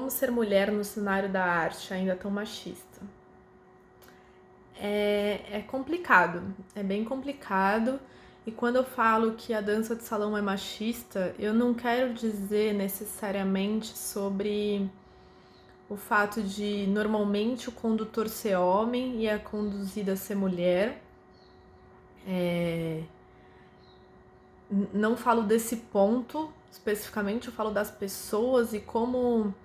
como ser mulher no cenário da arte ainda tão machista? É complicado, é bem complicado. E quando eu falo que a dança de salão é machista, eu não quero dizer necessariamente sobre o fato de normalmente o condutor ser homem e a conduzida ser mulher. Não falo desse ponto especificamente, eu falo das pessoas e como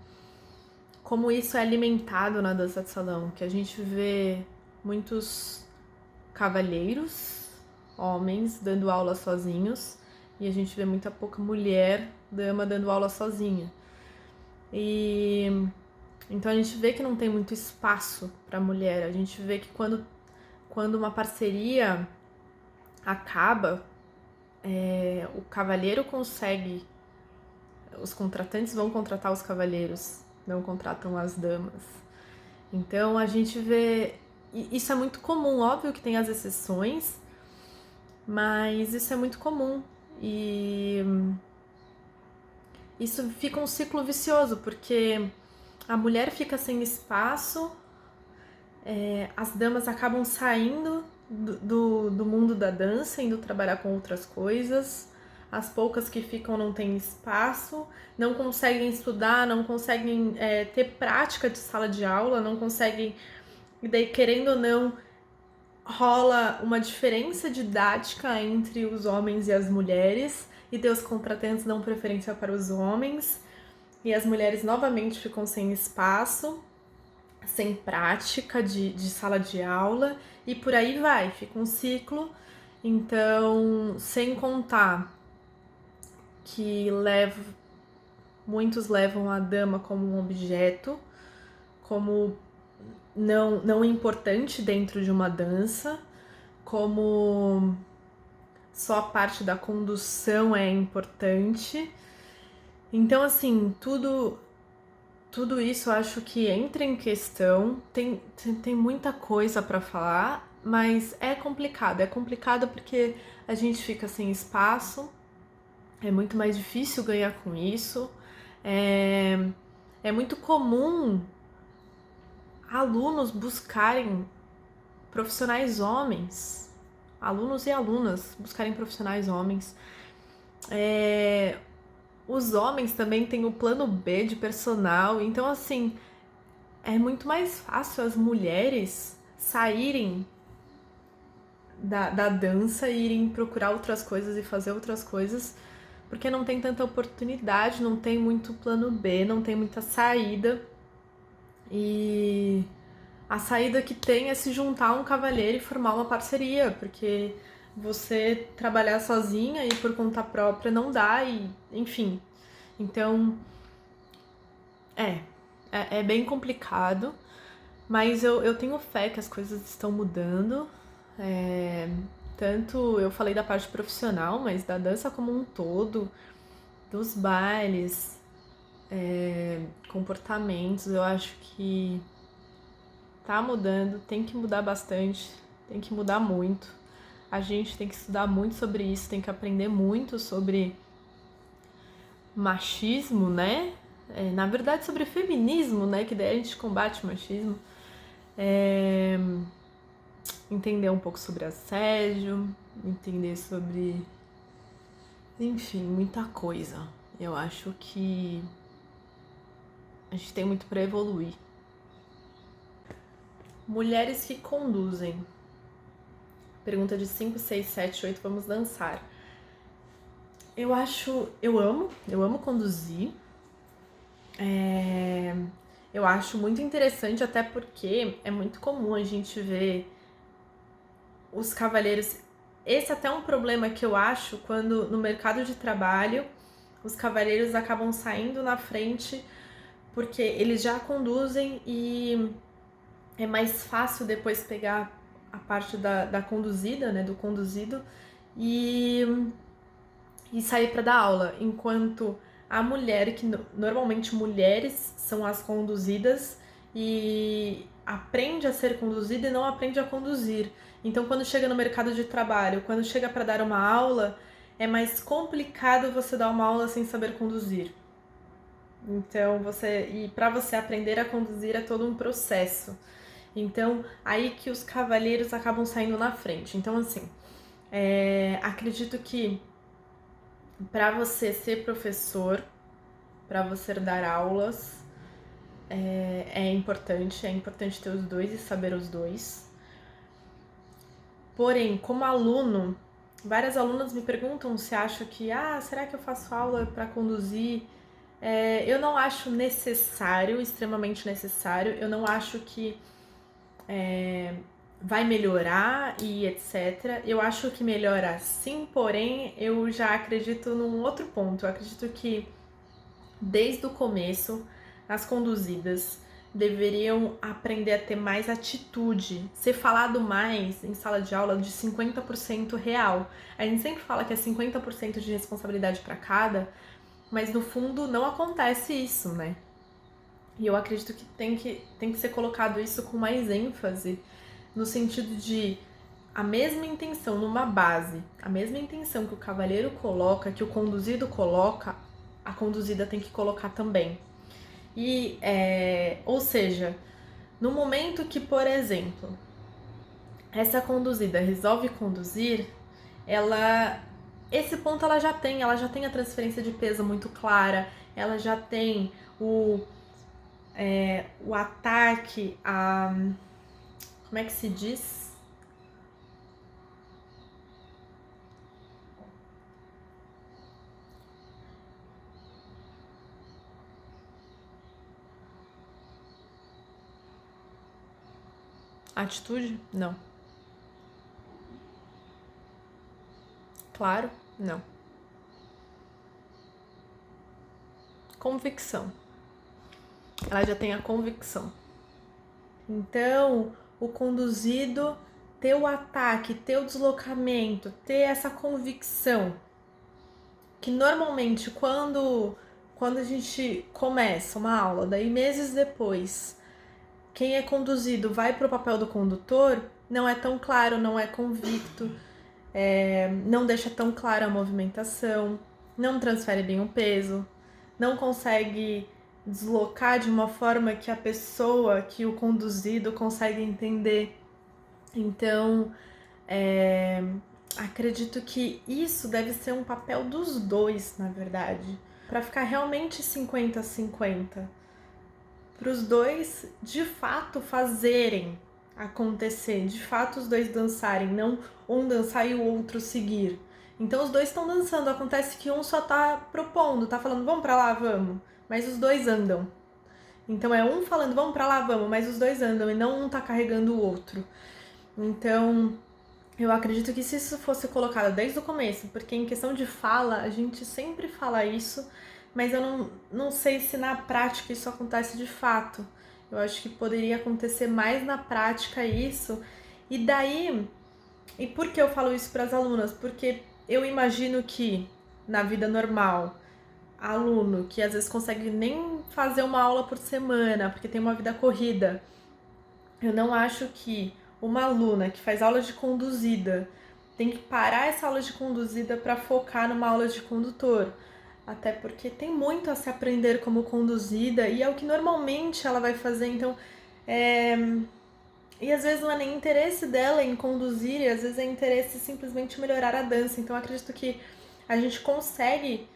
isso é alimentado na dança de salão, que a gente vê muitos cavalheiros, homens, dando aula sozinhos, e a gente vê muita pouca mulher, dama, dando aula sozinha. E então a gente vê que não tem muito espaço para mulher, a gente vê que quando uma parceria acaba, o cavalheiro consegue, os contratantes vão contratar os cavalheiros, não contratam as damas. Então a gente vê, isso é muito comum, óbvio que tem as exceções, mas isso é muito comum e isso fica um ciclo vicioso, porque a mulher fica sem espaço, as damas acabam saindo do mundo da dança, indo trabalhar com outras coisas, as poucas que ficam não têm espaço, não conseguem estudar, não conseguem ter prática de sala de aula, não conseguem, e daí querendo ou não, rola uma diferença didática entre os homens e as mulheres, e daí os contratantes dão preferência para os homens, e as mulheres novamente ficam sem espaço, sem prática de sala de aula, e por aí vai, fica um ciclo. Então, sem contar que muitos levam a dama como um objeto, como não importante dentro de uma dança, como só a parte da condução é importante. Então, assim, tudo isso eu acho que entra em questão. Tem muita coisa para falar, mas é complicado. É complicado porque a gente fica sem espaço, é muito mais difícil ganhar com isso. É muito comum alunos buscarem profissionais homens, alunos e alunas buscarem profissionais homens. Os homens também têm o plano B de personal, então assim, é muito mais fácil as mulheres saírem da dança e irem procurar outras coisas e fazer outras coisas, porque não tem tanta oportunidade, não tem muito plano B, não tem muita saída. E a saída que tem é se juntar a um cavalheiro e formar uma parceria, porque você trabalhar sozinha e por conta própria não dá, e enfim. Então, é bem complicado, mas eu tenho fé que as coisas estão mudando. Tanto eu falei da parte profissional, mas da dança como um todo, dos bailes, comportamentos, eu acho que tá mudando, tem que mudar bastante, tem que mudar muito. A gente tem que estudar muito sobre isso, tem que aprender muito sobre machismo, né? Na verdade, sobre feminismo, né? Que daí a gente combate o machismo. Entender um pouco sobre assédio, entender sobre... Enfim, muita coisa. Eu acho que a gente tem muito para evoluir. Mulheres que conduzem. Pergunta de 5, 6, 7, 8, vamos dançar. Eu amo conduzir. Eu acho muito interessante, até porque é muito comum a gente ver os cavalheiros. Esse até é um problema que eu acho quando no mercado de trabalho os cavalheiros acabam saindo na frente porque eles já conduzem e é mais fácil depois pegar a parte da conduzida, né, do conduzido e sair para dar aula, enquanto a mulher, que normalmente mulheres são as conduzidas e aprende a ser conduzida e não aprende a conduzir. Então, quando chega no mercado de trabalho, quando chega para dar uma aula, é mais complicado você dar uma aula sem saber conduzir. Então, para você aprender a conduzir é todo um processo. Então, aí que os cavalheiros acabam saindo na frente. Então, assim, acredito que para você ser professor, para você dar aulas, é importante ter os dois e saber os dois. Porém, como aluno, várias alunas me perguntam se acham que, será que eu faço aula para conduzir? Eu não acho necessário, extremamente necessário. Eu não acho que vai melhorar e etc. Eu acho que melhora sim, porém eu já acredito num outro ponto. Eu acredito que desde o começo as conduzidas deveriam aprender a ter mais atitude, ser falado mais em sala de aula de 50% real. A gente sempre fala que é 50% de responsabilidade para cada, mas no fundo não acontece isso, né? E eu acredito que tem que ser colocado isso com mais ênfase, no sentido de a mesma intenção numa base, a mesma intenção que o cavalheiro coloca, que o conduzido coloca, a conduzida tem que colocar também. E, ou seja, no momento que, por exemplo, essa conduzida resolve conduzir, esse ponto ela já tem a transferência de peso muito clara, ela já tem o ataque a... Como é que se diz? Atitude? Não. Claro? Não. Convicção. Ela já tem a convicção. Então, o conduzido ter o ataque, ter o deslocamento, ter essa convicção, que normalmente quando a gente começa uma aula, daí meses depois, quem é conduzido vai para o papel do condutor, não é tão claro, não é convicto, não deixa tão clara a movimentação, não transfere bem o peso, não consegue deslocar de uma forma que a pessoa, que o conduzido consegue entender. Então, acredito que isso deve ser um papel dos dois, na verdade, para ficar realmente 50-50. Para os dois, de fato, fazerem acontecer, de fato os dois dançarem, não um dançar e o outro seguir. Então os dois estão dançando, acontece que um só tá propondo, tá falando vamos pra lá, vamos, mas os dois andam. Então é um falando vamos pra lá, vamos, mas os dois andam e não um tá carregando o outro. Então eu acredito que se isso fosse colocado desde o começo, porque em questão de fala, a gente sempre fala isso, mas eu não sei se na prática isso acontece de fato. Eu acho que poderia acontecer mais na prática isso. E daí, e por que eu falo isso para as alunas? Porque eu imagino que na vida normal, aluno que às vezes consegue nem fazer uma aula por semana, porque tem uma vida corrida, eu não acho que uma aluna que faz aula de conduzida tem que parar essa aula de conduzida para focar numa aula de condutor. Até porque tem muito a se aprender como conduzida e é o que normalmente ela vai fazer. Então, e às vezes não é nem interesse dela em conduzir, e às vezes é interesse simplesmente melhorar a dança. Então, eu acredito que a gente consegue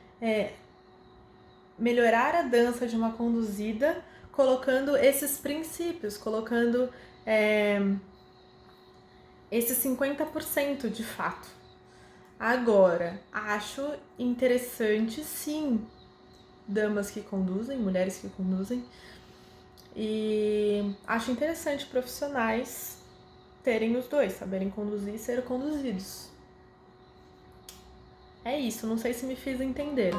melhorar a dança de uma conduzida colocando esses princípios, colocando esse 50% de fato. Agora, acho interessante sim damas que conduzem, mulheres que conduzem, e acho interessante profissionais terem os dois, saberem conduzir e ser conduzidos. É isso, não sei se me fiz entender.